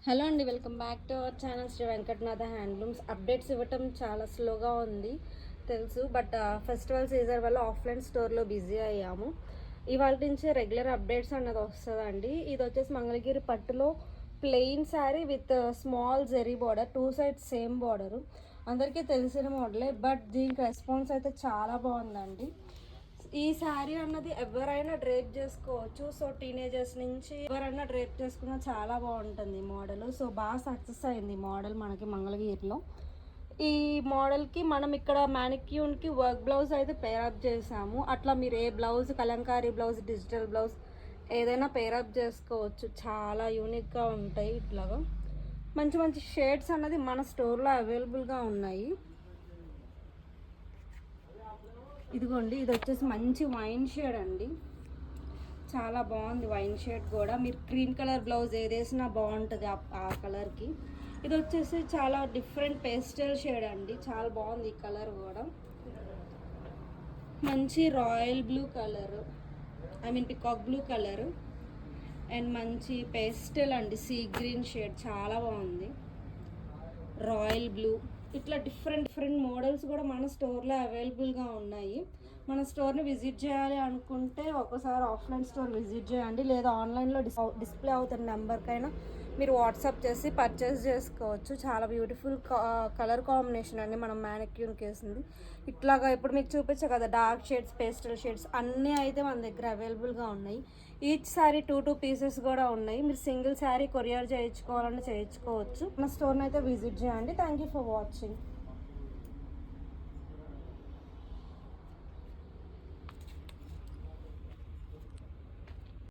Hello అండి, welcome back to our channel Shri Venkatanatha handlooms. Updates ఇవ్వటం చాలా స్లోగా ఉంది తెలుసు, బట్ ఫెస్టివల్ సీజన్ వల్ల ఆఫ్లైన్ స్టోర్లో బిజీ అయ్యాము. ఇవాళ నుంచే రెగ్యులర్ అప్డేట్స్ అన్నది వస్తుందండి. ఇది వచ్చేసి మంగళగిరి పట్టులో plain sari with small zari border, two sides same border. అందరికీ తెలిసిన మోడలే, బట్ దీనికి రెస్పాన్స్ అయితే చాలా బాగుందండి. ఈ శారీ అన్నది ఎవరైనా డ్రేప్ చేసుకోవచ్చు. సో టీనేజర్స్ నుంచి ఎవరైనా డ్రేప్ చేసుకున్నా చాలా బాగుంటుంది మోడల్. సో బాగా సక్సెస్ అయింది మోడల్ మనకి మంగళగిరిలో. ఈ మోడల్కి మనం ఇక్కడ మ్యానిక్యూన్కి వర్క్ బ్లౌజ్ అయితే పేరప్ చేసాము. అట్లా మీరు ఏ blouse, Kalamkari blouse, digital blouse ఏదైనా పేరప్ చేసుకోవచ్చు. చాలా యూనిక్గా ఉంటాయి. ఇట్లాగా మంచి మంచి షేడ్స్ అన్నది మన స్టోర్లో అవైలబుల్గా ఉన్నాయి. ఇదిగోండి, ఇది వచ్చేసి మంచి వైన్ షేడ్ అండి, చాలా బాగుంది వైన్ షేడ్ కూడా. మీరు క్రీమ్ కలర్ బ్లౌజ్ ఏదేసినా బాగుంటుంది ఆ కలర్కి. ఇది వచ్చేసి చాలా డిఫరెంట్ పేస్టల్ షేడ్ అండి, చాలా బాగుంది ఈ కలర్ కూడా. మంచి royal blue colour, peacock blue colour and మంచి పేస్టల్ అండి, సీ గ్రీన్ షేడ్, చాలా బాగుంది. రాయల్ బ్లూ, ఇట్లా డిఫరెంట్ మోడల్స్ కూడా మన స్టోర్లో అవైలబుల్గా ఉన్నాయి. మన స్టోర్ని విజిట్ చేయాలి అనుకుంటే ఒకసారి ఆఫ్లైన్ స్టోర్ విజిట్ చేయండి, లేదా ఆన్లైన్లో డిస్ప్లే అవుతున్న నెంబర్కైనా మీరు వాట్సాప్ చేసి పర్చేస్ చేసుకోవచ్చు. చాలా బ్యూటిఫుల్ కలర్ కాంబినేషన్ అండి మనం మ్యానిక్యూన్కి వేసింది. ఇట్లాగా ఇప్పుడు మీకు చూపించా కదా, డార్క్ షేడ్స్, పేస్టల్ షేడ్స్ అన్నీ అయితే మన దగ్గర అవైలబుల్గా ఉన్నాయి. ఈచ్ శారీ 2 పీసెస్ కూడా ఉన్నాయి. మీరు సింగిల్ శారీ కొరియర్ చేయించుకోవాలని చేయించుకోవచ్చు. మన స్టోర్ని అయితే విజిట్ చేయండి. Thank you for watching.